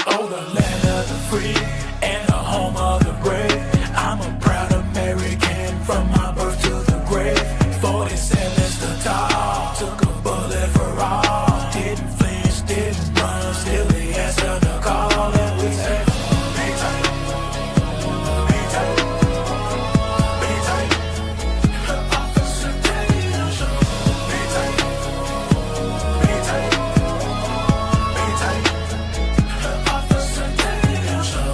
Oh, the land of the free and the home of the brave. I'm a proud American from my birth to the grave. 47's the top, took a bullet for all. Didn't flinch, didn't run, still he answered the call. And we said, be tight, be tight, be tight. Officer Tatum show. Be tight, be tight, be tight. Officer Tatum show.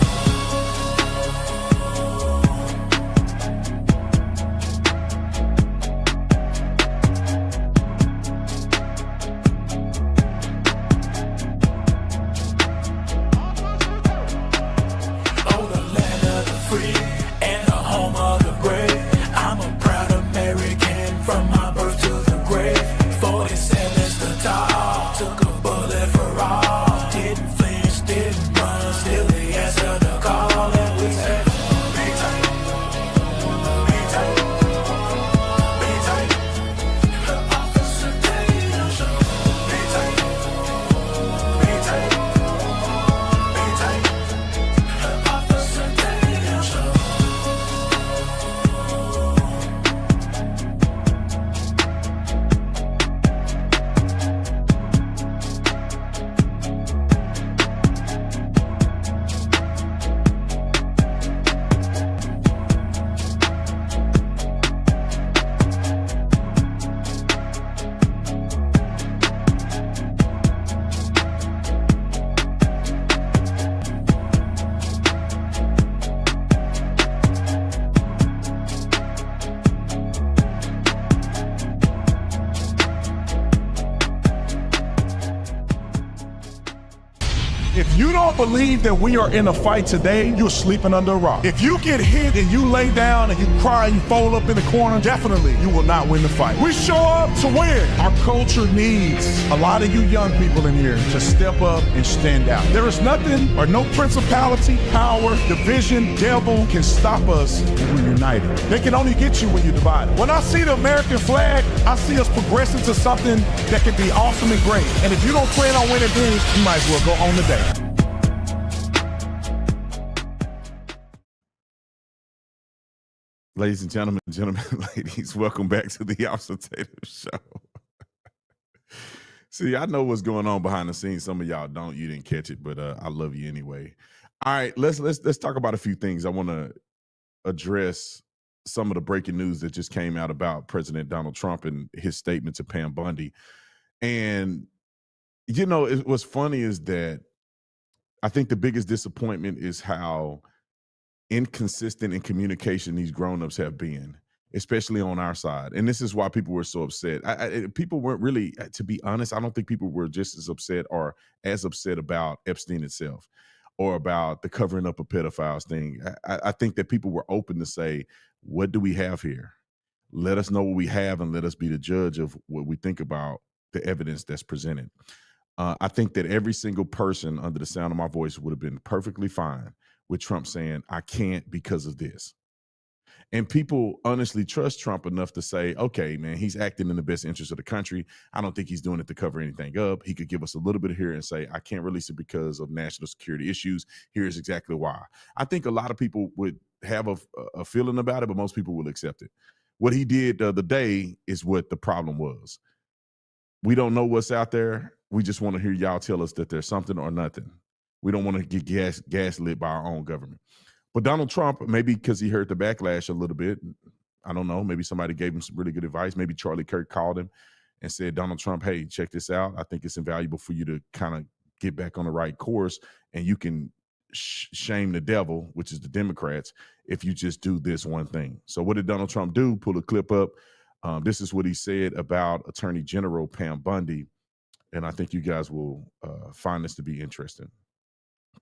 Oh, the land of the free and the home of the brave. I'm a proud American from my birth to the grave. 47's the top, took a bullet for all. Didn't flinch, didn't run, still he answered the call. And we said, be tight, be tight, be tight. Officer Tatum show. Be tight, be tight, be tight. Officer Tatum show. If you don't believe that we are in a fight today, you're sleeping under a rock. If you get hit and you lay down and you cry and you fold up in the corner, definitely you will not win the fight. We show up to win. Our culture needs a lot of you young people in here to step up and stand out. There is nothing or no principality, power, division, devil can stop us when we're united. They can only get you when you're divided. When I see the American flag, I see us progressing to something that can be awesome and great. And if you don't plan on winning then, you might as well go on the day. Ladies and gentlemen, ladies, welcome back to the Officer Tatum Show. See, I know what's going on behind the scenes. Some of y'all don't. You didn't catch it, but I love you anyway. All right, let's talk about a few things. I want to address some of the breaking news that just came out about President Donald Trump and his statement to Pam Bundy. And you know, what's funny is that I think the biggest disappointment is how inconsistent in communication these grown-ups have been, especially on our side. And this is why people were so upset. People weren't really, to be honest, I don't think people were just as upset or as upset about Epstein itself or about the covering up of pedophiles thing. I think that people were open to say, what do we have here? Let us know what we have and let us be the judge of what we think about the evidence that's presented. I think that every single person under the sound of my voice would have been perfectly fine with Trump saying, I can't because of this. And people honestly trust Trump enough to say, okay, man, he's acting in the best interest of the country. I don't think he's doing it to cover anything up. He could give us a little bit here and say, I can't release it because of national security issues. Here's exactly why. I think a lot of people would have a feeling about it, but most people will accept it. What he did the other day is what the problem was. We don't know what's out there. We just want to hear y'all tell us that there's something or nothing. We don't want to get gaslit by our own government. But Donald Trump, maybe because he heard the backlash a little bit, I don't know, maybe somebody gave him some really good advice. Maybe Charlie Kirk called him and said, Donald Trump, hey, check this out. I think it's invaluable for you to kind of get back on the right course, and you can shame the devil, which is the Democrats, if you just do this one thing. So what did Donald Trump do? Pull a clip up. This is what he said about Attorney General Pam Bundy, and I think you guys will find this to be interesting.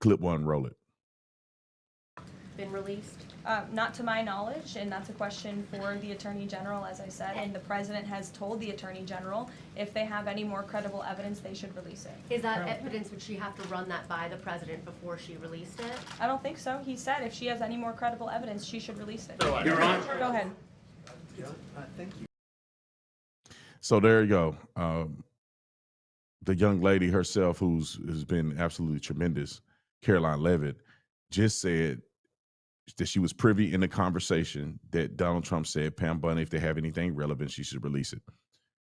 Clip one, roll it. Been released? Not to my knowledge, and that's a question for the Attorney General, as I said, and the President has told the Attorney General if they have any more credible evidence, they should release it. Is that evidence, would she have to run that by the President before she released it? I don't think so. He said if she has any more credible evidence, she should release it. You're on. Go ahead. Thank you. So there you go. the young lady herself, who's been absolutely tremendous, Caroline Levitt, just said that she was privy in the conversation that Donald Trump said, Pam Bundy, if they have anything relevant, she should release it.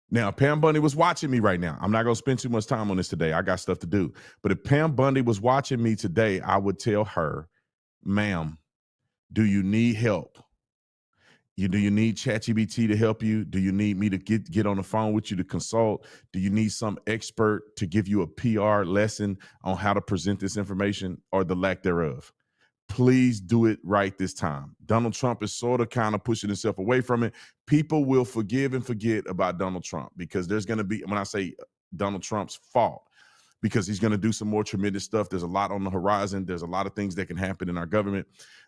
Now, Pam Bundy was watching me right now. I'm not going to spend too much time on this today. I got stuff to do. But if Pam Bundy was watching me today, I would tell her, ma'am, do you need help? Do you need ChatGPT to help you? Do you need me to get on the phone with you to consult? Do you need some expert to give you a PR lesson on how to present this information or the lack thereof? Please do it right this time. Donald Trump is sort of kind of pushing himself away from it. People will forgive and forget about Donald Trump because there's going to be, when I say Donald Trump's fault, because he's going to do some more tremendous stuff. There's a lot on the horizon. There's a lot of things that can happen in our government.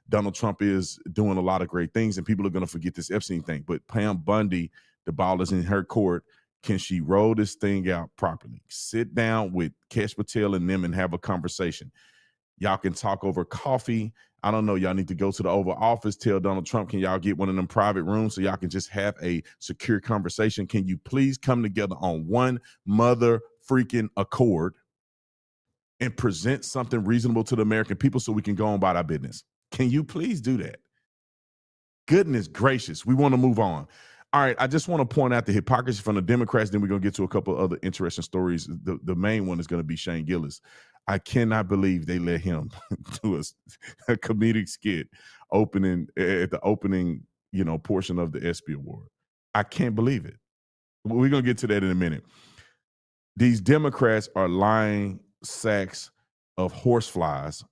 Donald Trump is doing a lot of great things, and people are going to forget this Epstein thing. But Pam Bundy, the ball is in her court. Can she roll this thing out properly? Sit down with Kesh Patel and them and have a conversation. Y'all can talk over coffee. I don't know. Y'all need to go to the Oval Office. Tell Donald Trump, can y'all get one of them private rooms so y'all can just have a secure conversation? Can you please come together on one mother freaking accord and present something reasonable to the American people so we can go on about our business? Can you please do that? Goodness gracious. We want to move on. All right, I just want to point out the hypocrisy from the Democrats. Then we're going to get to a couple of other interesting stories. The main one is going to be Shane Gillis. I cannot believe they let him do a comedic skit opening at the opening, portion of the ESPY Award. I can't believe it. We're going to get to that in a minute. These Democrats are lying sacks of horseflies.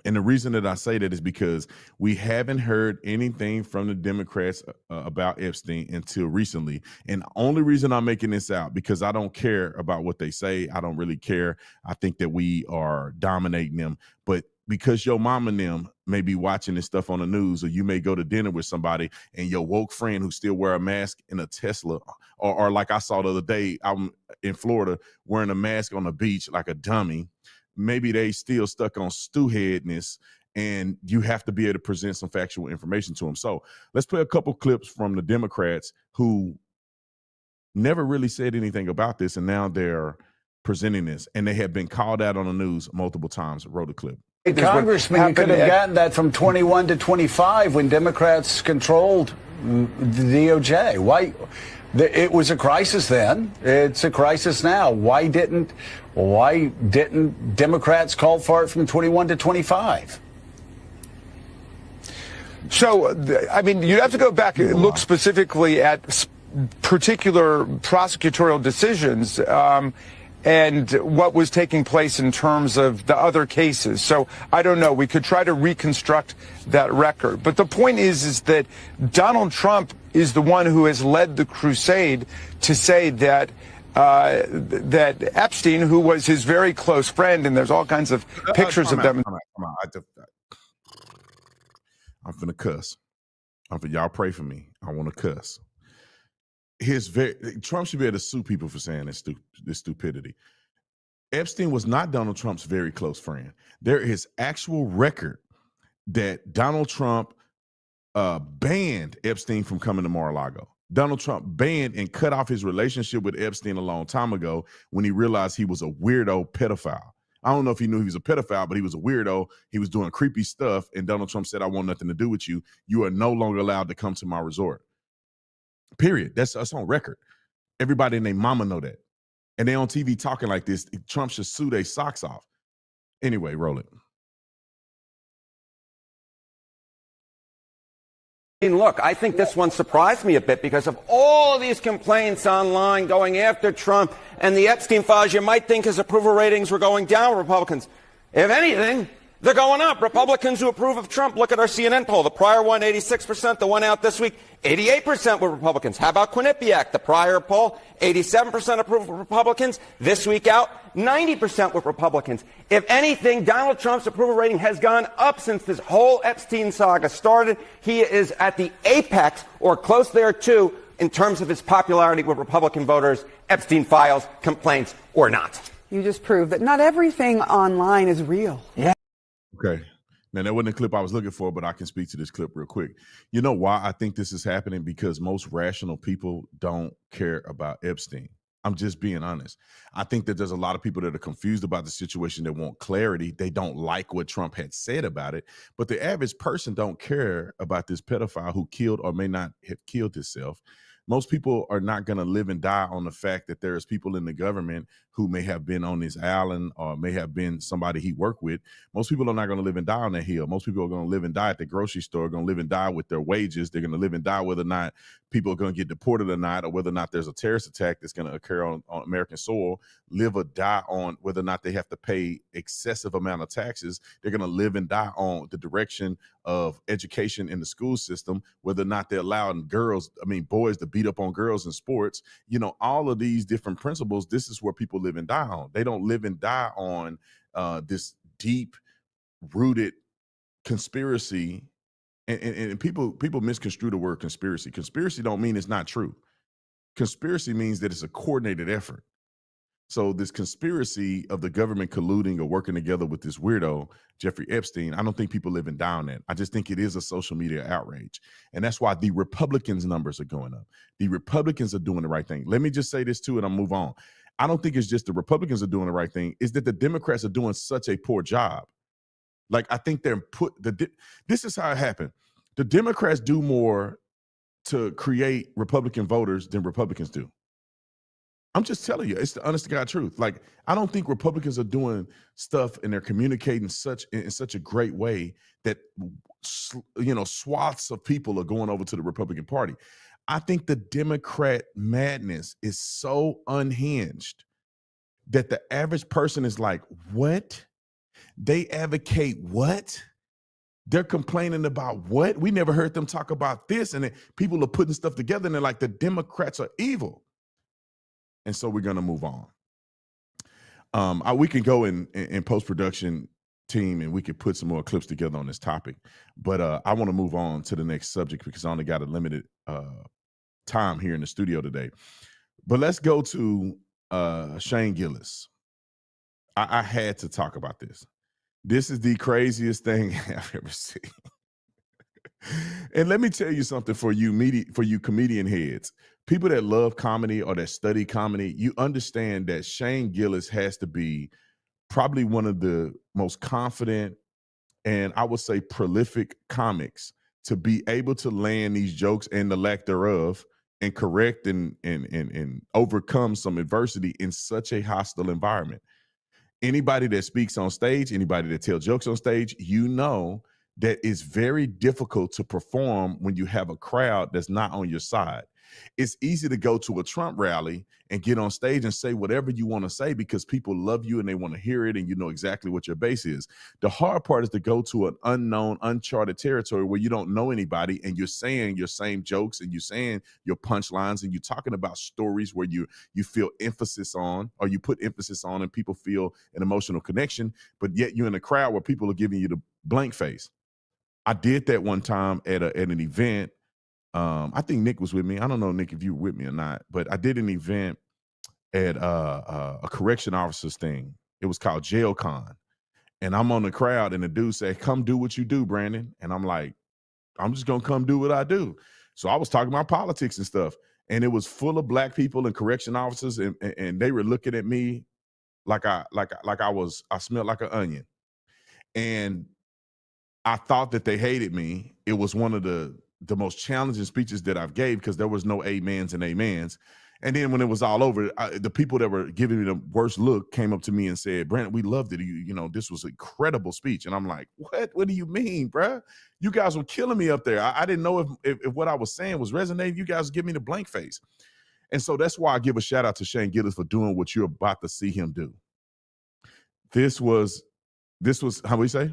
And the reason that I say that is because we haven't heard anything from the Democrats about Epstein until recently. And the only reason I'm making this out, because I don't care about what they say. I don't really care. I think that we are dominating them. But because your mom and them may be watching this stuff on the news, or you may go to dinner with somebody and your woke friend who still wear a mask in a Tesla, or like I saw the other day, I'm in Florida wearing a mask on the beach like a dummy. Maybe they still stuck on stewheadness, and you have to be able to present some factual information to them. So let's play a couple clips from the Democrats who never really said anything about this, and now they're presenting this, and they have been called out on the news multiple times. Wrote a clip. Congressman, you could have gotten that from 21 to 25 when Democrats controlled the DOJ. Why? It was a crisis then. It's a crisis now. Why didn't Democrats call for it from 21 to 25? So, I mean, you'd have to go back and look specifically at particular prosecutorial decisions and what was taking place in terms of the other cases. So I don't know. We could try to reconstruct that record. But the point is that Donald Trump is the one who has led the crusade to say that that Epstein, who was his very close friend, and there's all kinds of pictures of them. I'm finna cuss. Y'all pray for me. I want to cuss. Trump should be able to sue people for saying this stupidity. Epstein was not Donald Trump's very close friend. There is actual record that Donald Trump banned Epstein from coming to Mar-a-Lago. Donald Trump banned and cut off his relationship with Epstein a long time ago when he realized he was a weirdo pedophile. I don't know if he knew he was a pedophile, but he was a weirdo. He was doing creepy stuff, and Donald Trump said, I want nothing to do with you. You are no longer allowed to come to my resort. Period. That's on record. Everybody and their mama know that. And they on TV talking like this. Trump should sue their socks off. Anyway, roll it. Look, I think this one surprised me a bit because of all these complaints online going after Trump and the Epstein files. You might think his approval ratings were going down with Republicans. If anything, they're going up. Republicans who approve of Trump, look at our CNN poll. The prior one, 86%. The one out this week, 88% were Republicans. How about Quinnipiac? The prior poll, 87% approve of Republicans. This week out, 90% were Republicans. If anything, Donald Trump's approval rating has gone up since this whole Epstein saga started. He is at the apex, or close there too, in terms of his popularity with Republican voters, Epstein files, complaints, or not. You just proved that not everything online is real. Yeah. Okay. Now, that wasn't the clip I was looking for, but I can speak to this clip real quick. You know why I think this is happening? Because most rational people don't care about Epstein. I'm just being honest. I think that there's a lot of people that are confused about the situation that want clarity. They don't like what Trump had said about it, but the average person don't care about this pedophile who killed or may not have killed himself. Most people are not going to live and die on the fact that there's people in the government who may have been on his island or may have been somebody he worked with. Most people are not going to live and die on that hill. Most people are going to live and die at the grocery store, going to live and die with their wages. They're going to live and die whether or not people are going to get deported or not, or whether or not there's a terrorist attack that's going to occur on American soil, live or die on whether or not they have to pay excessive amount of taxes. They're going to live and die on the direction of education in the school system, whether or not they're allowing boys to beat up on girls in sports. You know, all of these different principles, this is where people live and die on. They don't live and die on this deep rooted conspiracy. And people misconstrue the word conspiracy. Conspiracy don't mean it's not true. Conspiracy means that it's a coordinated effort. So this conspiracy of the government colluding or working together with this weirdo, Jeffrey Epstein, I don't think people live and die on that. I just think it is a social media outrage. And that's why the Republicans' numbers are going up. The Republicans are doing the right thing. Let me just say this too, and I'll move on. I don't think it's just the Republicans are doing the right thing. It's that the Democrats are doing such a poor job. Like, I think this is how it happened. The Democrats do more to create Republican voters than Republicans do. I'm just telling you, it's the honest to God truth. Like, I don't think Republicans are doing stuff and they're communicating in such a great way that, you know, swaths of people are going over to the Republican Party. I think the Democrat madness is so unhinged that the average person is like, what? They advocate what? They're complaining about what? We never heard them talk about this. And then people are putting stuff together and they're like, the Democrats are evil. And so we're going to move on. We can go in post-production team and we could put some more clips together on this topic. But I want to move on to the next subject because I only got a limited time here in the studio today. But let's go to Shane Gillis. I had to talk about this. This is the craziest thing I've ever seen. And let me tell you something for you comedian heads, people that love comedy or that study comedy, you understand that Shane Gillis has to be probably one of the most confident and I would say prolific comics to be able to land these jokes and the lack thereof and correct and overcome some adversity in such a hostile environment. Anybody that speaks on stage, anybody that tells jokes on stage, you know that it's very difficult to perform when you have a crowd that's not on your side. It's easy to go to a Trump rally and get on stage and say whatever you want to say because people love you and they want to hear it and you know exactly what your base is. The hard part is to go to an unknown, uncharted territory where you don't know anybody and you're saying your same jokes and you're saying your punchlines and you're talking about stories where you feel emphasis on or you put emphasis on and people feel an emotional connection, but yet you're in a crowd where people are giving you the blank face. I did that one time at an event. I think Nick was with me. I don't know, Nick, if you were with me or not, but I did an event at a correction officer's thing. It was called Jail Con. And I'm on the crowd and the dude said, come do what you do, Brandon. And I'm like, I'm just going to come do what I do. So I was talking about politics and stuff. And it was full of black people and correction officers. And they were looking at me like I smelled like an onion. And I thought that they hated me. It was one of the most challenging speeches that I've gave because there was no amens and amens. And then when it was all over, the people that were giving me the worst look came up to me and said, Brandon, we loved it. You know, this was an incredible speech. And I'm like, what? What do you mean, bruh? You guys were killing me up there. I didn't know if what I was saying was resonating. You guys give me the blank face. And so that's why I give a shout out to Shane Gillis for doing what you're about to see him do. This was, how we say?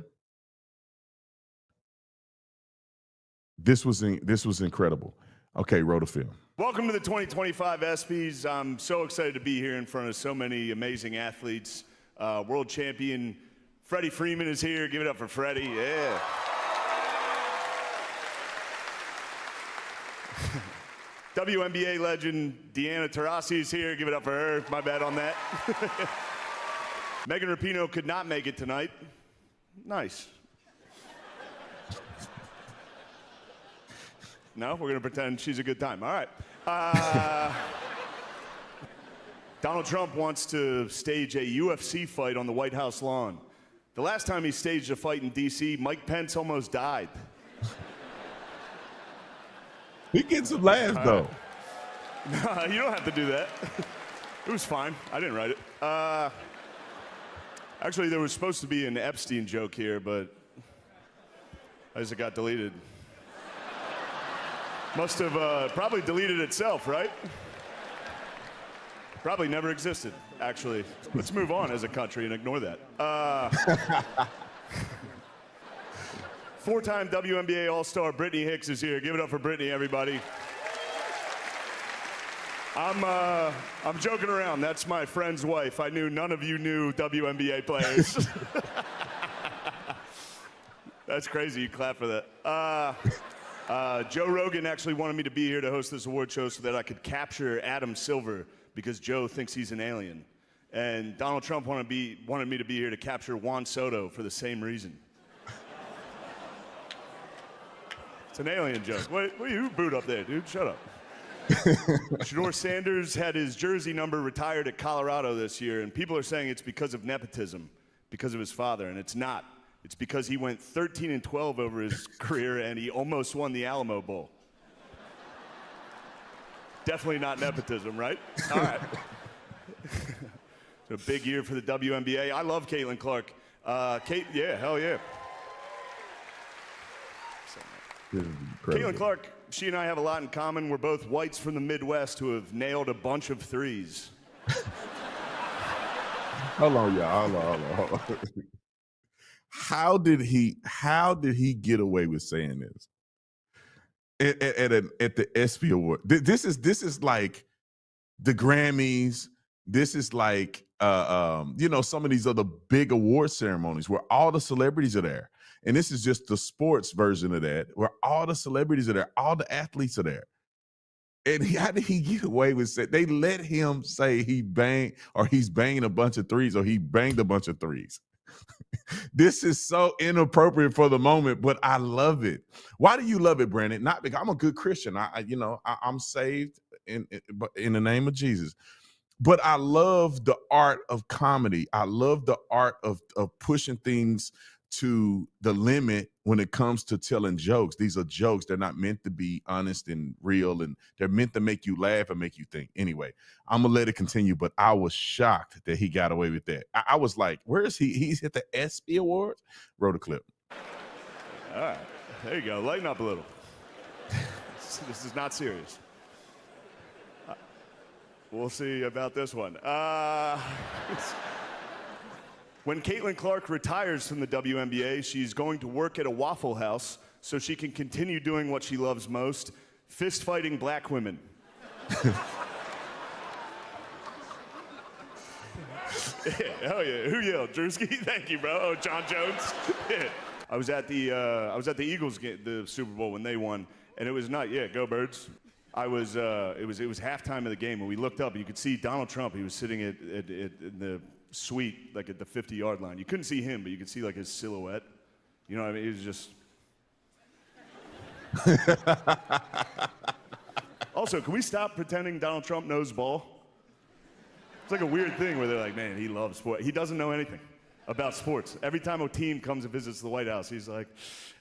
This was incredible. Okay, roll the film. Welcome to the 2025 ESPYs. I'm so excited to be here in front of so many amazing athletes. World champion Freddie Freeman is here. Give it up for Freddie. Yeah. WNBA legend Deanna Taurasi is here. Give it up for her. My bad on that. Megan Rapinoe could not make it tonight. Nice. No, we're going to pretend she's a good time. All right. Donald Trump wants to stage a UFC fight on the White House lawn. The last time he staged a fight in D.C., Mike Pence almost died. He gets some laughs, though. Nah, you don't have to do that. It was fine. I didn't write it. Actually, there was supposed to be an Epstein joke here, but I guess it got deleted. Must have probably deleted itself, right? Probably never existed, actually. Let's move on as a country and ignore that. Four-time WNBA All-Star Brittany Hicks is here. Give it up for Brittany, everybody. I'm joking around. That's my friend's wife. I knew none of you knew WNBA players. That's crazy. You clap for that. Joe Rogan actually wanted me to be here to host this award show so that I could capture Adam Silver because Joe thinks he's an alien. And Donald Trump wanted me to be here to capture Juan Soto for the same reason. It's an alien joke. What you booed up there, dude? Shut up. Shador Sanders had his jersey number retired at Colorado this year, and people are saying it's because of nepotism, because of his father, and it's not. It's because he went 13-12 over his career, and he almost won the Alamo Bowl. Definitely not nepotism, right? All right. It's a big year for the WNBA. I love Caitlin Clark. Yeah, hell yeah. Caitlin Clark, she and I have a lot in common. We're both whites from the Midwest who have nailed a bunch of threes. Hold on, y'all. Hold on. How did he get away with saying this at the ESPY Award? This is like the Grammys. This is like some of these other big award ceremonies where all the celebrities are there. And this is just the sports version of that, where all the celebrities are there, all the athletes are there. And how did he get away with saying? They let him say he's banging a bunch of threes, or he banged a bunch of threes. This is so inappropriate for the moment, but I love it. Why do you love it, Brandon? Not because I'm a good Christian. I'm saved in the name of Jesus. But I love the art of comedy. I love the art of pushing things to the limit when it comes to telling jokes. These are jokes. They're not meant to be honest and real, and they're meant to make you laugh and make you think. Anyway, I'm going to let it continue, but I was shocked that he got away with that. I was like, where is he? He's at the ESPY Awards? Wrote a clip. All right. There you go. Lighten up a little. This is not serious. We'll see about this one. When Caitlin Clark retires from the WNBA, she's going to work at a Waffle House so she can continue doing what she loves most, fist-fighting black women. Yeah, hell yeah. Who yelled? Drewski? Thank you, bro. Oh, John Jones. Yeah. I was at the Eagles game, the Super Bowl when they won, and it was not, yeah, go Birds. It was halftime of the game, and we looked up, and you could see Donald Trump. He was sitting in the suite, like at the 50-yard line. You couldn't see him, but you could see like his silhouette. You know what I mean? He was just. Also, can we stop pretending Donald Trump knows ball? It's like a weird thing where they're like, man, he loves sport. He doesn't know anything about sports. Every time a team comes and visits the White House, he's like,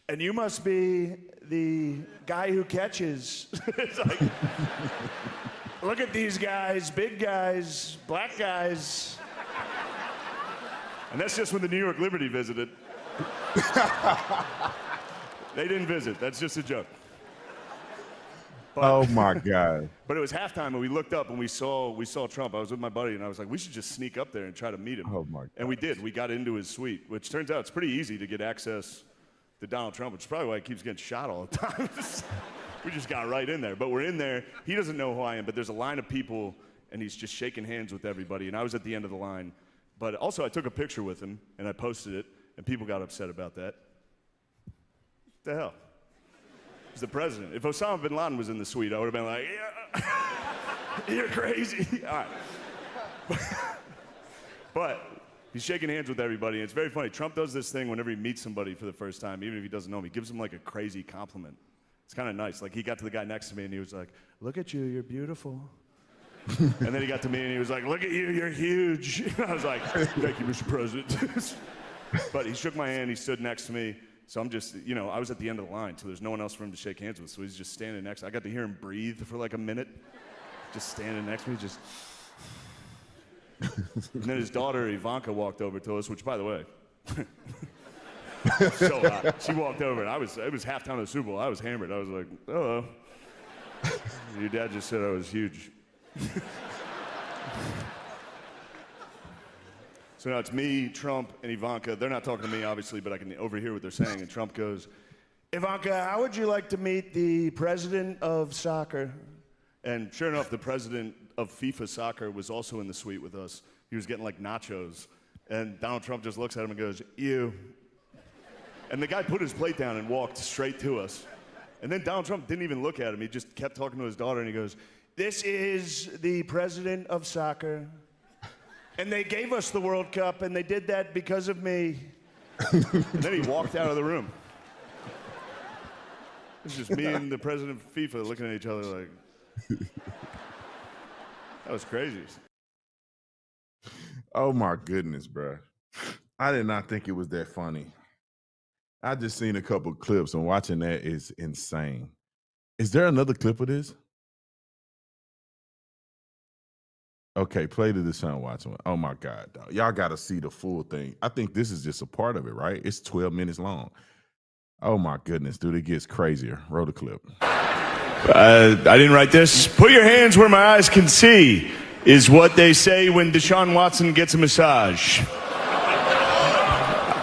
and you must be the guy who catches. It's like, look at these guys, big guys, black guys. And that's just when the New York Liberty visited. They didn't visit. That's just a joke. But, oh my God. But it was halftime, and we looked up and we saw Trump. I was with my buddy, and I was like, we should just sneak up there and try to meet him. Oh my God. And we did. We got into his suite, which turns out it's pretty easy to get access to Donald Trump, which is probably why he keeps getting shot all the time. We just got right in there. But we're in there. He doesn't know who I am, but there's a line of people, and he's just shaking hands with everybody. And I was at the end of the line. But also, I took a picture with him, and I posted it, and people got upset about that. What the hell? He's the president. If Osama bin Laden was in the suite, I would have been like, yeah, you're crazy. All right. But he's shaking hands with everybody, and it's very funny. Trump does this thing whenever he meets somebody for the first time, even if he doesn't know him. He gives him like a crazy compliment. It's kind of nice. Like, he got to the guy next to me, and he was like, look at you, you're beautiful. And then he got to me and he was like, look at you, you're huge. I was like, thank you, Mr. President. But he shook my hand, he stood next to me. So I'm just, I was at the end of the line, so there's no one else for him to shake hands with. So he's just standing next. I got to hear him breathe for like a minute, just standing next to me, just. And then his daughter, Ivanka, walked over to us, which, by the way, so hot. She walked over, and it was halftime of the Super Bowl. I was hammered. I was like, hello. Your dad just said I was huge. So now it's me, Trump, and Ivanka. They're not talking to me, obviously, but I can overhear what they're saying. And Trump goes, Ivanka, how would you like to meet the president of soccer? And sure enough, the president of FIFA soccer was also in the suite with us. He was getting like nachos. And Donald Trump just looks at him and goes, you. And the guy put his plate down and walked straight to us. And then Donald Trump didn't even look at him. He just kept talking to his daughter, and he goes, this is the president of soccer. And they gave us the World Cup, and they did that because of me. And then he walked out of the room. It's just me and the president of FIFA looking at each other like, that was crazy. Oh my goodness, bro. I did not think it was that funny. I just seen a couple clips, and watching that is insane. Is there another clip of this? Okay, play the Deshaun Watson one. Oh my God, dog. Y'all got to see the full thing. I think this is just a part of it, right? It's 12 minutes long. Oh my goodness, dude, it gets crazier. Roll the clip. I didn't write this. Put your hands where my eyes can see is what they say when Deshaun Watson gets a massage.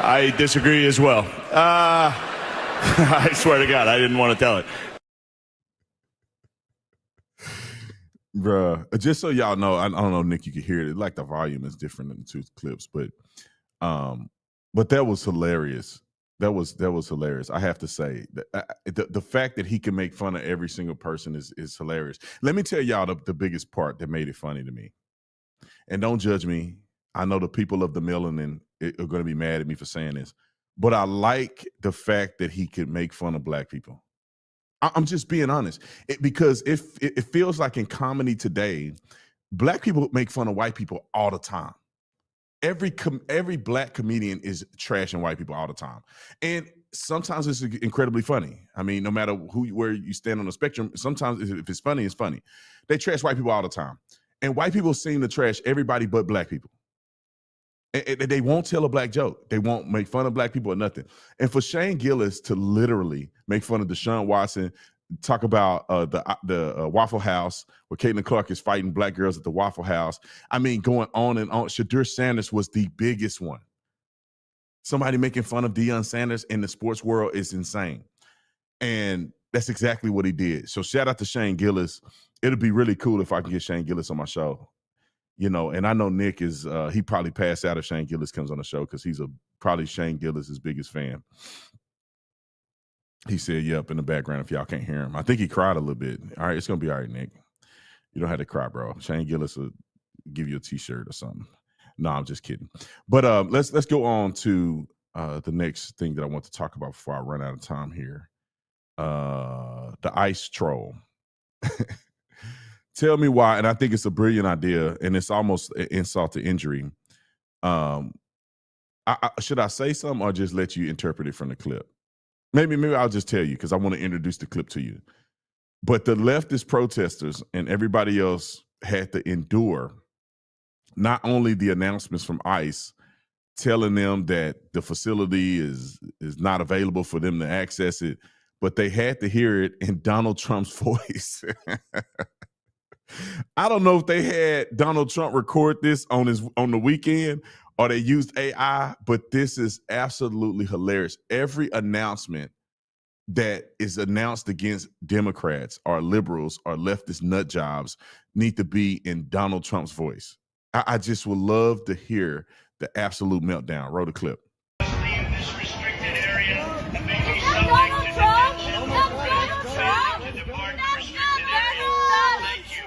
I disagree as well. I swear to God, I didn't want to tell it. Bruh, just so y'all know, I don't know, Nick, you can hear it. Like the volume is different in the two clips, but that was hilarious. That was hilarious. I have to say the fact that he can make fun of every single person is hilarious. Let me tell y'all the biggest part that made it funny to me. And don't judge me. I know the people of the melanin are going to be mad at me for saying this, but I like the fact that he could make fun of black people. I'm just being honest, because it feels like in comedy today, black people make fun of white people all the time. Every black comedian is trashing white people all the time, and sometimes it's incredibly funny. I mean, no matter where you stand on the spectrum, sometimes if it's funny, it's funny. They trash white people all the time, and white people seem to trash everybody but black people. And they won't tell a black joke. They won't make fun of black people or nothing. And for Shane Gillis to literally make fun of Deshaun Watson, talk about the Waffle House where Caitlin Clark is fighting black girls at the Waffle House. I mean, going on and on. Shadur Sanders was the biggest one. Somebody making fun of Deion Sanders in the sports world is insane. And that's exactly what he did. So shout out to Shane Gillis. It'll be really cool if I can get Shane Gillis on my show. And I know Nick is, he probably passed out if Shane Gillis comes on the show because he's probably Shane Gillis' biggest fan. He said, yep, in the background if y'all can't hear him. I think he cried a little bit. All right, it's going to be all right, Nick. You don't have to cry, bro. Shane Gillis will give you a T-shirt or something. No, I'm just kidding. But let's go on to the next thing that I want to talk about before I run out of time here. The ICE troll. Tell me why, and I think it's a brilliant idea, and it's almost an insult to injury. Should I say something or just let you interpret it from the clip? Maybe I'll just tell you because I want to introduce the clip to you. But the leftist protesters and everybody else had to endure not only the announcements from ICE telling them that the facility is not available for them to access it, but they had to hear it in Donald Trump's voice. I don't know if they had Donald Trump record this on the weekend or they used AI, but this is absolutely hilarious. Every announcement that is announced against Democrats or liberals or leftist nut jobs need to be in Donald Trump's voice. I just would love to hear the absolute meltdown. Roll the clip. Leave this restricted area and make me subject to detention. The department restricted area. Thank you.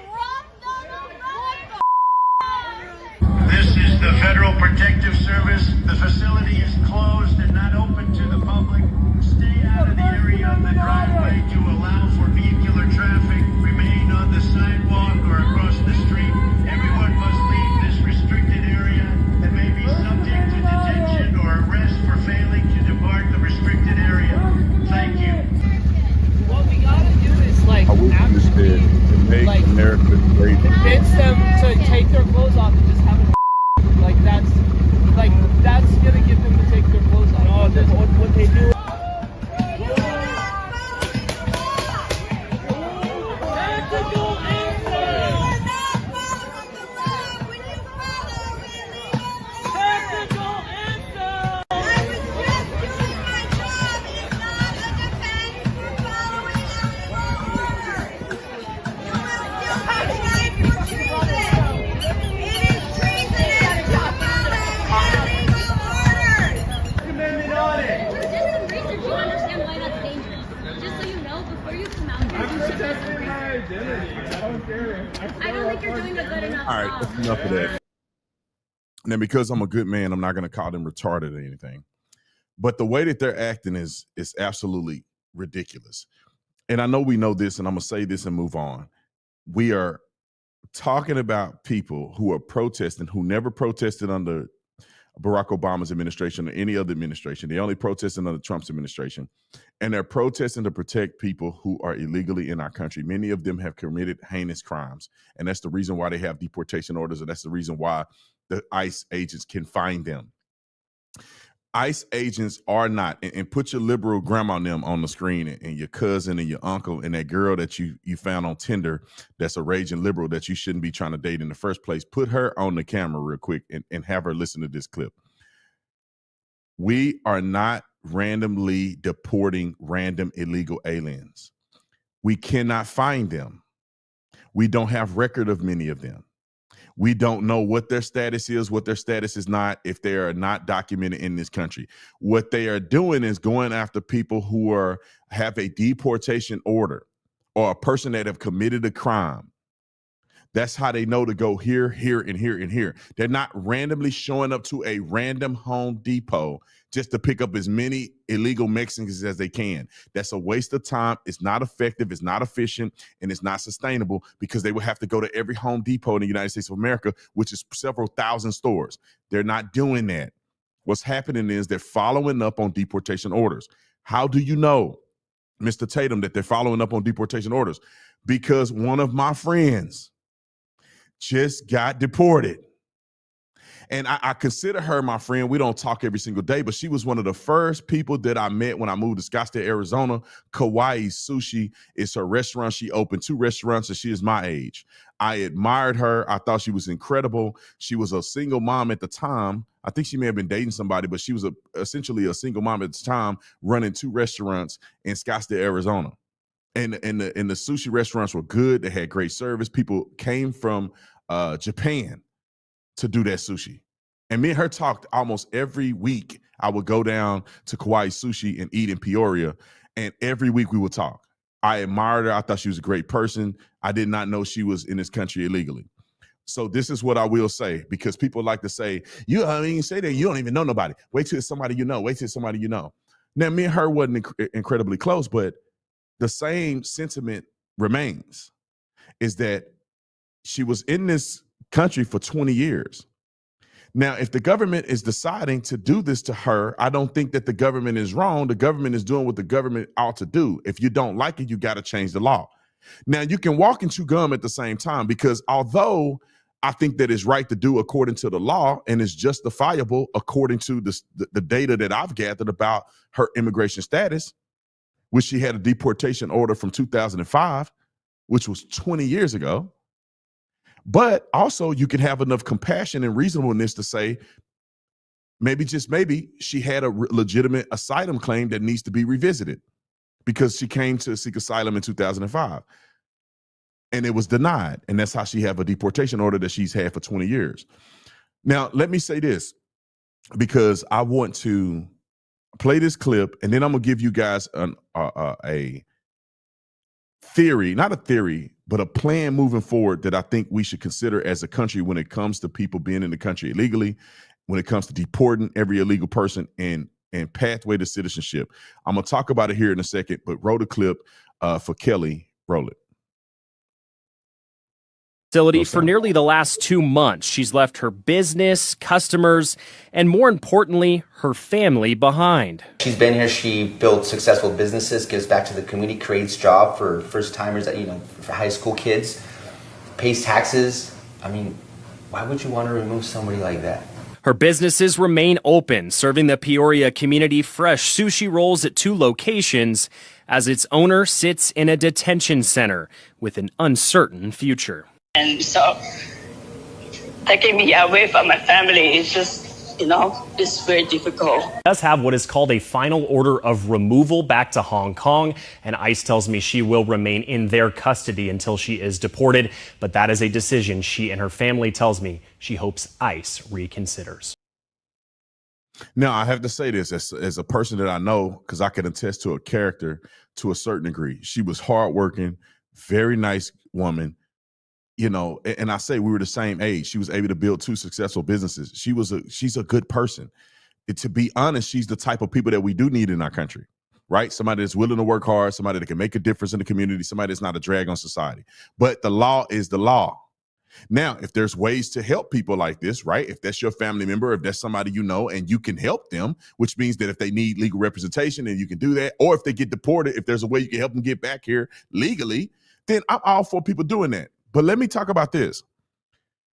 This is the Federal Protective Service. The facility is closed and not open to the public. Stay out of the area of the driveway to allow for vehicular traffic. Remain on the sidewalk or across the street All right, that's enough of that. Now, because I'm a good man, I'm not going to call them retarded or anything. But the way that they're acting is absolutely ridiculous. And I know we know this, and I'm going to say this and move on. We are talking about people who are protesting, who never protested under Barack Obama's administration or any other administration. They only protested under Trump's administration. And they're protesting to protect people who are illegally in our country. Many of them have committed heinous crimes. And that's the reason why they have deportation orders. And that's the reason why the ICE agents can find them. ICE agents are not, and put your liberal grandma and them on the screen, and your cousin and your uncle and that girl that you found on Tinder that's a raging liberal that you shouldn't be trying to date in the first place. Put her on the camera real quick and have her listen to this clip. We are not randomly deporting random illegal aliens. We cannot find them. We don't have record of many of them. We don't know what their status is, what their status is not, if they are not documented in this country. What they are doing is going after people who have a deportation order or a person that have committed a crime. That's how they know to go here, here, and here, and here. They're not randomly showing up to a random Home Depot just to pick up as many illegal Mexicans as they can. That's a waste of time. It's not effective. It's not efficient, and it's not sustainable because they would have to go to every Home Depot in the United States of America, which is several thousand stores. They're not doing that. What's happening is they're following up on deportation orders. How do you know, Mr. Tatum, that they're following up on deportation orders? Because one of my friends just got deported. And I consider her my friend. We don't talk every single day, but she was one of the first people that I met when I moved to Scottsdale, Arizona. Kauai Sushi is her restaurant. She opened 2 restaurants, and she is my age. I admired her. I thought she was incredible. She was a single mom at the time. I think she may have been dating somebody, but she was essentially a single mom at the time, running 2 restaurants in Scottsdale, Arizona. And the sushi restaurants were good. They had great service. People came from Japan to do that sushi. And me and her talked almost every week. I would go down to Kauai Sushi and eat in Peoria, and every week we would talk. I admired her. I thought she was a great person. I did not know she was in this country illegally. So this is what I will say, because people like to say, you say that you don't even know nobody. Wait till it's somebody you know. Wait till it's somebody you know. Now, me and her wasn't incredibly close, but the same sentiment remains, is that she was in this country for 20 years. Now, if the government is deciding to do this to her, I don't think that the government is wrong. The government is doing what the government ought to do. If you don't like it, you got to change the law. Now, you can walk and chew gum at the same time, because although I think that it's right to do according to the law and is justifiable according to the data that I've gathered about her immigration status, which she had a deportation order from 2005, which was 20 years ago. But also you can have enough compassion and reasonableness to say, maybe, just maybe, she had a legitimate asylum claim that needs to be revisited because she came to seek asylum in 2005 and it was denied. And that's how she have a deportation order that she's had for 20 years. Now, let me say this, because I want to play this clip, and then I'm going to give you guys a theory, not a theory, but a plan moving forward that I think we should consider as a country when it comes to people being in the country illegally, when it comes to deporting every illegal person and pathway to citizenship. I'm going to talk about it here in a second, but roll the clip for Kelly. Roll it. Facility for nearly the last 2 months. She's left her business, customers, and more importantly, her family behind. She's been here. She built successful businesses, gives back to the community, creates jobs for first timers, for high school kids, pays taxes. I mean, why would you want to remove somebody like that? Her businesses remain open, serving the Peoria community fresh sushi rolls at 2 locations, as its owner sits in a detention center with an uncertain future. And so taking me away from my family is just, it's very difficult. Does have what is called a final order of removal back to Hong Kong, and ICE tells me she will remain in their custody until she is deported. But that is a decision she and her family tells me she hopes ICE reconsiders. Now, I have to say this as a person that I know, because I can attest to a character to a certain degree. She was hardworking, very nice woman, you know, and I say we were the same age. She was able to build 2 successful businesses. She's a good person. To be honest, she's the type of people that we do need in our country, right? Somebody that's willing to work hard, somebody that can make a difference in the community, somebody that's not a drag on society. But the law is the law. Now, if there's ways to help people like this, right? If that's your family member, if that's somebody you know and you can help them, which means that if they need legal representation and you can do that, or if they get deported, if there's a way you can help them get back here legally, then I'm all for people doing that. But let me talk about this.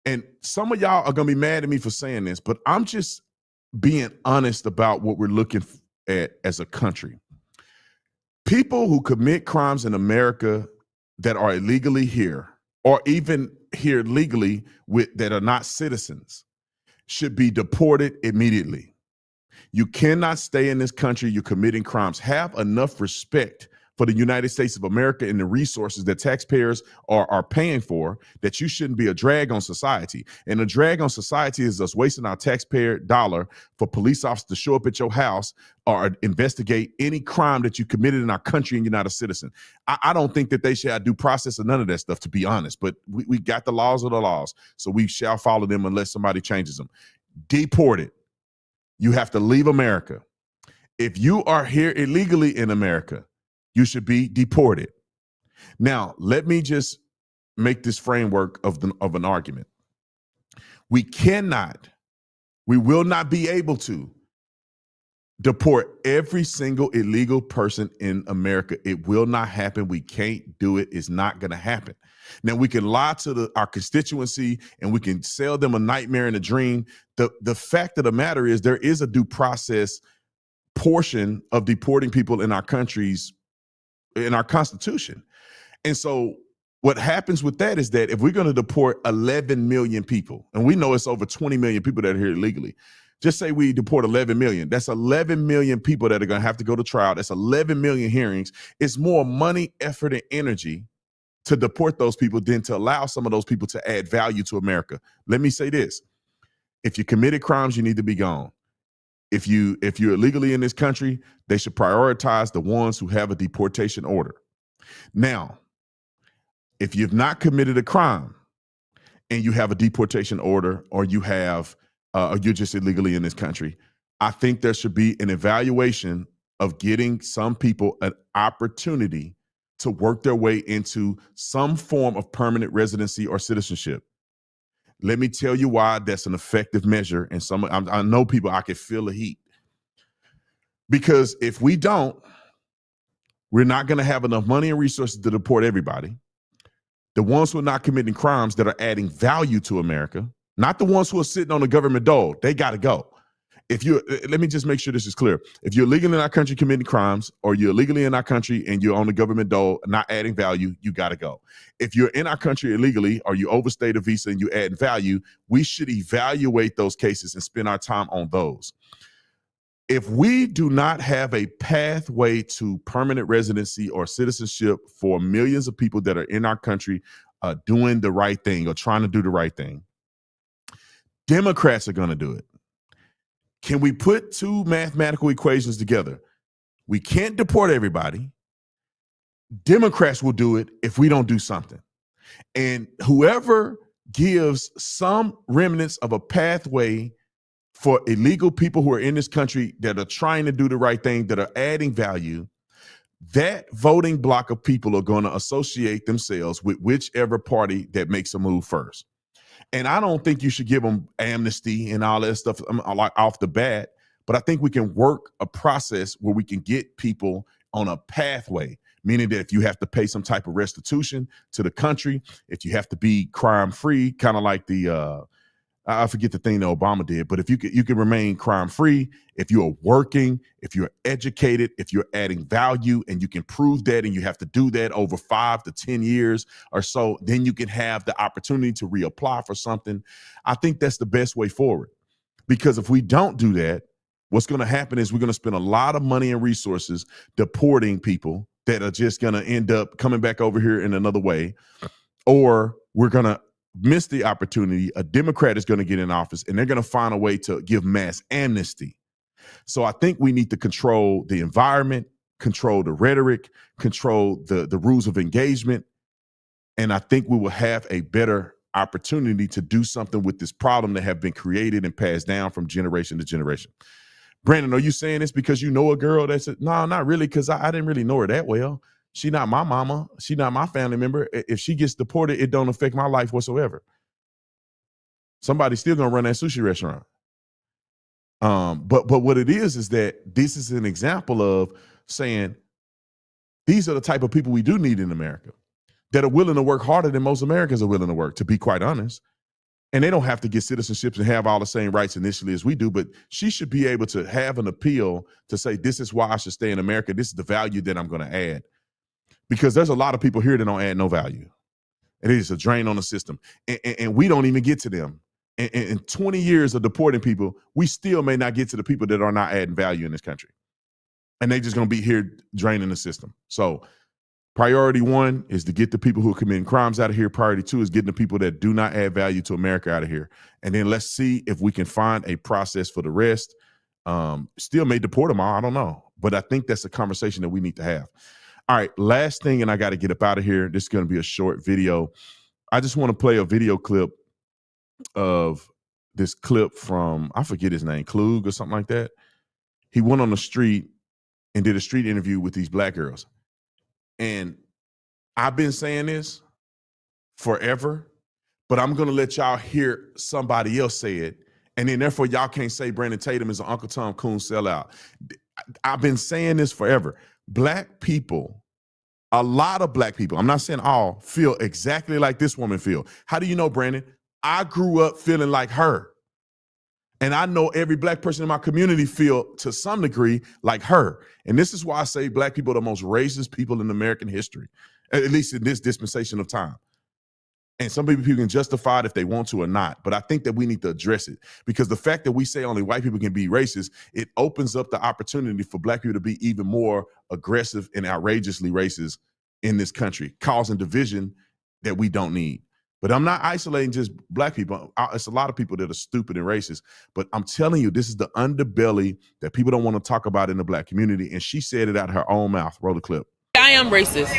And some of y'all are going to be mad at me for saying this, but I'm just being honest about what we're looking at as a country. People who commit crimes in America that are illegally here, or even here legally that are not citizens, should be deported immediately. You cannot stay in this country. You're committing crimes. Have enough respect for the United States of America and the resources that taxpayers are paying for, that you shouldn't be a drag on society. And a drag on society is us wasting our taxpayer dollar for police officers to show up at your house or investigate any crime that you committed in our country and you're not a citizen. I don't think that they should have due process or none of that stuff, to be honest. But we got the laws of the laws, so we shall follow them unless somebody changes them. Deported. You have to leave America. If you are here illegally in America, you should be deported. Now, let me just make this framework of an argument. We will not be able to deport every single illegal person in America. It will not happen. We can't do it. It's not going to happen. Now, we can lie to our constituency and we can sell them a nightmare and a dream. The fact of the matter is there is a due process portion of deporting people in our countries, in our Constitution. And so what happens with that is that if we're going to deport 11 million people, and we know it's over 20 million people that are here illegally, just say we deport 11 million, that's 11 million people that are going to have to go to trial. That's 11 million hearings. It's more money, effort, and energy to deport those people than to allow some of those people to add value to America. Let me say this. If you committed crimes, you need to be gone. If you're illegally in this country, they should prioritize the ones who have a deportation order. Now, if you've not committed a crime and you have a deportation order, or you have, or you're just illegally in this country, I think there should be an evaluation of getting some people an opportunity to work their way into some form of permanent residency or citizenship. Let me tell you why that's an effective measure. And I know people, I can feel the heat. Because if we don't, we're not going to have enough money and resources to deport everybody. The ones who are not committing crimes that are adding value to America, not the ones who are sitting on the government dole, they got to go. Let me just make sure this is clear. If you're illegally in our country committing crimes, or you're illegally in our country and you're on the government dole, not adding value, you got to go. If you're in our country illegally, or you overstayed a visa and you add value, we should evaluate those cases and spend our time on those. If we do not have a pathway to permanent residency or citizenship for millions of people that are in our country doing the right thing or trying to do the right thing, Democrats are going to do it. Can we put 2 mathematical equations together? We can't deport everybody. Democrats will do it if we don't do something. And whoever gives some remnants of a pathway for illegal people who are in this country that are trying to do the right thing, that are adding value, that voting block of people are going to associate themselves with whichever party that makes a move first. And I don't think you should give them amnesty and all that stuff like off the bat, but I think we can work a process where we can get people on a pathway, meaning that if you have to pay some type of restitution to the country, if you have to be crime-free, kind of like I forget the thing that Obama did, but if you can remain crime-free, if you are working, if you're educated, if you're adding value, and you can prove that, and you have to do that over 5 to 10 years or so, then you can have the opportunity to reapply for something. I think that's the best way forward. Because if we don't do that, what's going to happen is we're going to spend a lot of money and resources deporting people that are just going to end up coming back over here in another way, or we're going to miss the opportunity. A Democrat is going to get in office and they're going to find a way to give mass amnesty. So I think we need to control the environment, control the rhetoric, control the rules of engagement, And I think we will have a better opportunity to do something with this problem that have been created and passed down from generation to generation. Brandon, are you saying this because you know a girl that said, no, not really, because I didn't really know her that well. She not my mama. She not my family member. If she gets deported, it don't affect my life whatsoever. Somebody's still gonna run that sushi restaurant. But what it is that this is an example of saying these are the type of people we do need in America that are willing to work harder than most Americans are willing to work, to be quite honest. And they don't have to get citizenships and have all the same rights initially as we do, but she should be able to have an appeal to say, this is why I should stay in America. This is the value that I'm going to add. Because there's a lot of people here that don't add no value. And it is a drain on the system. And we don't even get to them. And in 20 years of deporting people, we still may not get to the people that are not adding value in this country. And they just going to be here draining the system. So priority one is to get the people who are committing crimes out of here. Priority two is getting the people that do not add value to America out of here. And then let's see if we can find a process for the rest. Still may deport them all, I don't know. But I think that's a conversation that we need to have. All right, last thing, and I got to get up out of here. This is going to be a short video. I just want to play a video clip of this clip from, I forget his name, Klug or something like that. He went on the street and did a street interview with these black girls. And I've been saying this forever, but I'm going to let y'all hear somebody else say it. And then therefore y'all can't say Brandon Tatum is an Uncle Tom Coon sellout. I've been saying this forever. Black people, a lot of black people, I'm not saying all, feel exactly like this woman feel. How do you know, Brandon? I grew up feeling like her. And I know every black person in my community feel to some degree like her. And this is why I say black people are the most racist people in American history, at least in this dispensation of time. And some people can justify it if they want to or not. But I think that we need to address it, because the fact that we say only white people can be racist, it opens up the opportunity for black people to be even more aggressive and outrageously racist in this country, causing division that we don't need. But I'm not isolating just black people. It's a lot of people that are stupid and racist. But I'm telling you, this is the underbelly that people don't want to talk about in the black community. And she said it out of her own mouth. Roll the clip. I am racist.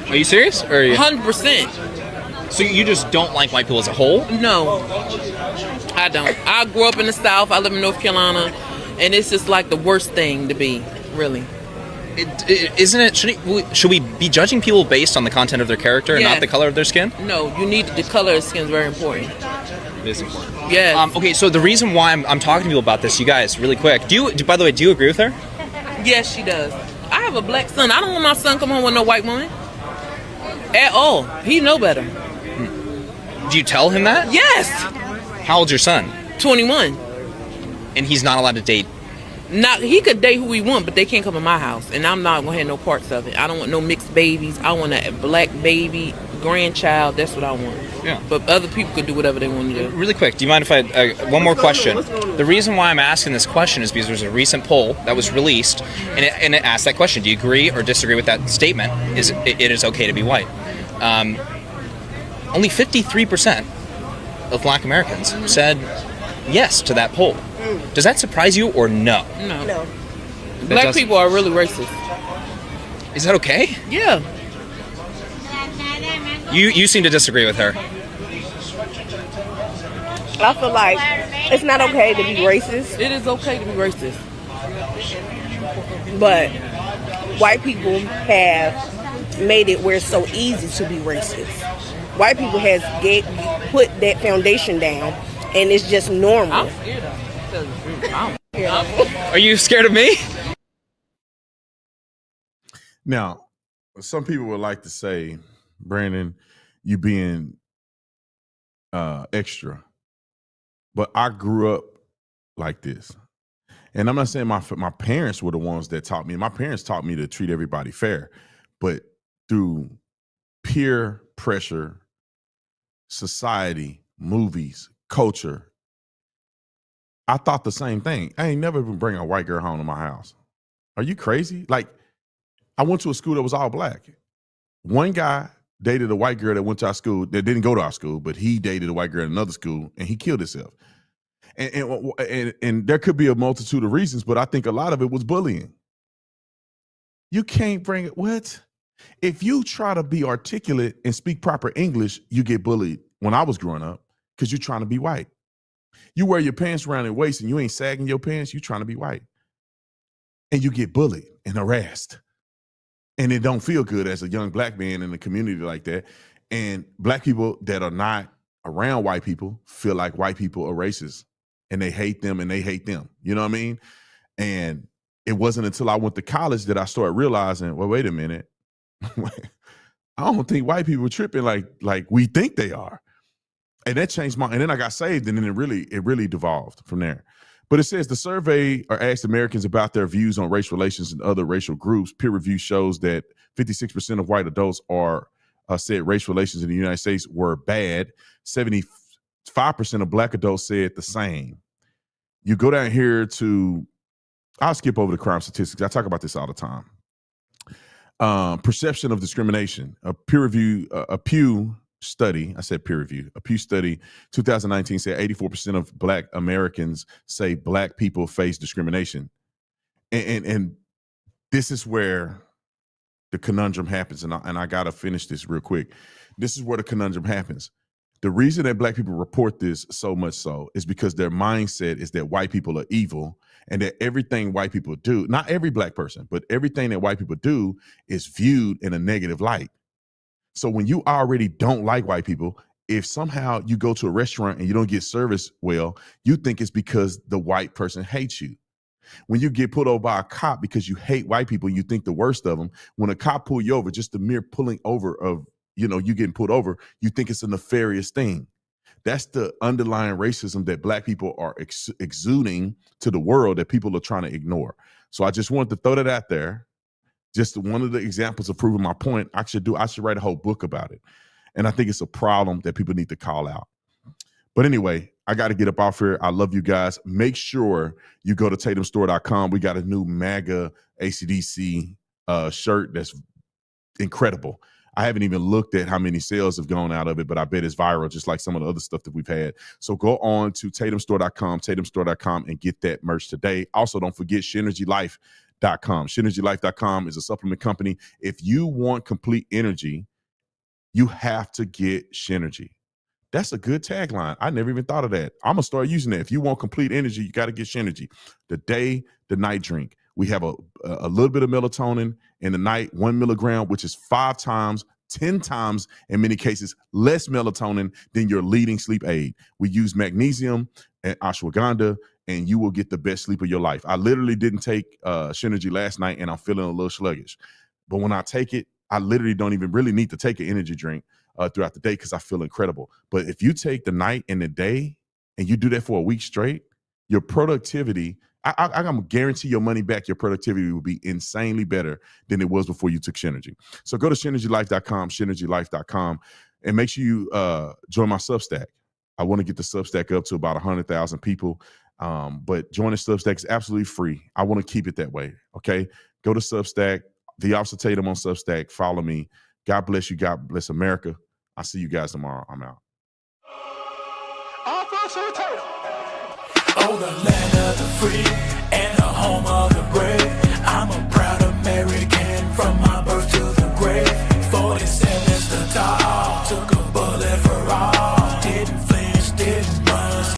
Are you serious? Or are you... 100%. So you just don't like white people as a whole? No, I don't. I grew up in the South. I live in North Carolina. And it's just like the worst thing to be, really. Isn't it? Should we be judging people based on the content of their character and not the color of their skin? No, you need the color of skin is very important. It is important. Yeah. Okay, so the reason why I'm talking to people about this, you guys, really quick. By the way, do you agree with her? Yes, she does. I have a black son. I don't want my son come home with no white woman at all. He know better. Do you tell him that? Yes. How old's your son? 21. And he's not allowed to date. He could date who he want, but they can't come in my house, and I'm not gonna have no parts of it. I don't want no mixed babies. I want a black baby grandchild. That's what I want. Yeah. But other people could do whatever they want to do. Really quick, do you mind if I one more question? The reason why I'm asking this question is because there's a recent poll that was released, and it asked that question: do you agree or disagree with that statement? It is okay to be white? Only 53% of Black Americans said yes to that poll. Does that surprise you or no? No. Black people are really racist. Is that okay? Yeah. You seem to disagree with her. I feel like it's not okay to be racist. It is okay to be racist. But white people have made it where it's so easy to be racist. White people has put that foundation down, and it's just normal. I'm scared of it. Are you scared of me? Now, some people would like to say, Brandon, you being extra. But I grew up like this. And I'm not saying my parents were the ones that taught me. My parents taught me to treat everybody fair. But through peer pressure, society, movies, culture, I thought the same thing. I ain't never been bringing a white girl home to my house. Are you crazy? Like, I went to a school that was all black. One guy dated a white girl that went to our school, that didn't go to our school, but he dated a white girl at another school, and he killed himself. And there could be a multitude of reasons, but I think a lot of it was bullying. You can't bring it. What? If you try to be articulate and speak proper English, you get bullied when I was growing up because you're trying to be white. You wear your pants around your waist and you ain't sagging your pants, you trying to be white. And you get bullied and harassed. And it don't feel good as a young black man in a community like that. And black people that are not around white people feel like white people are racist and they hate them and they hate them. You know what I mean? And it wasn't until I went to college that I started realizing, well, wait a minute. I don't think white people are tripping like we think they are. And that changed and then I got saved, and then it really devolved from there. But it says the survey asked Americans about their views on race relations and other racial groups. Peer review shows that 56% of white adults said race relations in the United States were bad. 75% of black adults said the same. You go down here I'll skip over the crime statistics. I talk about this all the time. Perception of discrimination. A Pew study 2019 said 84% of black Americans say black people face discrimination. And this is where the conundrum happens. And I got to finish this real quick. This is where the conundrum happens. The reason that black people report this so much so is because their mindset is that white people are evil and that everything white people do, not every black person, but everything that white people do is viewed in a negative light. So when you already don't like white people, if somehow you go to a restaurant and you don't get service well, you think it's because the white person hates you. When you get pulled over by a cop because you hate white people and you think the worst of them, when a cop pull you over, just the mere pulling over of, you getting pulled over, you think it's a nefarious thing. That's the underlying racism that black people are exuding to the world that people are trying to ignore. So I just wanted to throw that out there. Just one of the examples of proving my point. I should write a whole book about it. And I think it's a problem that people need to call out. But anyway, I got to get up off here. I love you guys. Make sure you go to tatumstore.com. We got a new MAGA ACDC shirt that's incredible. I haven't even looked at how many sales have gone out of it, but I bet it's viral, just like some of the other stuff that we've had. So go on to tatumstore.com, and get that merch today. Also, don't forget ShenergyLife.com. ShenergyLife.com is a supplement company. If you want complete energy, you have to get Shenergy. That's a good tagline. I never even thought of that. I'm going to start using that. If you want complete energy, you got to get Shenergy. The day, the night drink. We have a little bit of melatonin in the night, 1 milligram, which is 5 times, 10 times, in many cases, less melatonin than your leading sleep aid. We use magnesium and ashwagandha, and you will get the best sleep of your life. I literally didn't take Shenergy last night, and I'm feeling a little sluggish. But when I take it, I literally don't even really need to take an energy drink throughout the day because I feel incredible. But if you take the night and the day, and you do that for a week straight, your productivity, I'm going to guarantee your money back. Your productivity will be insanely better than it was before you took Shenergy. So go to ShenergyLife.com, ShenergyLife.com, and make sure you join my Substack. I want to get the Substack up to about 100,000 people. But joining Substack is absolutely free. I want to keep it that way. Okay. Go to Substack, The Officer Tatum on Substack. Follow me. God bless you. God bless America. I'll see you guys tomorrow. I'm out. Oh, the land of the free and the home of the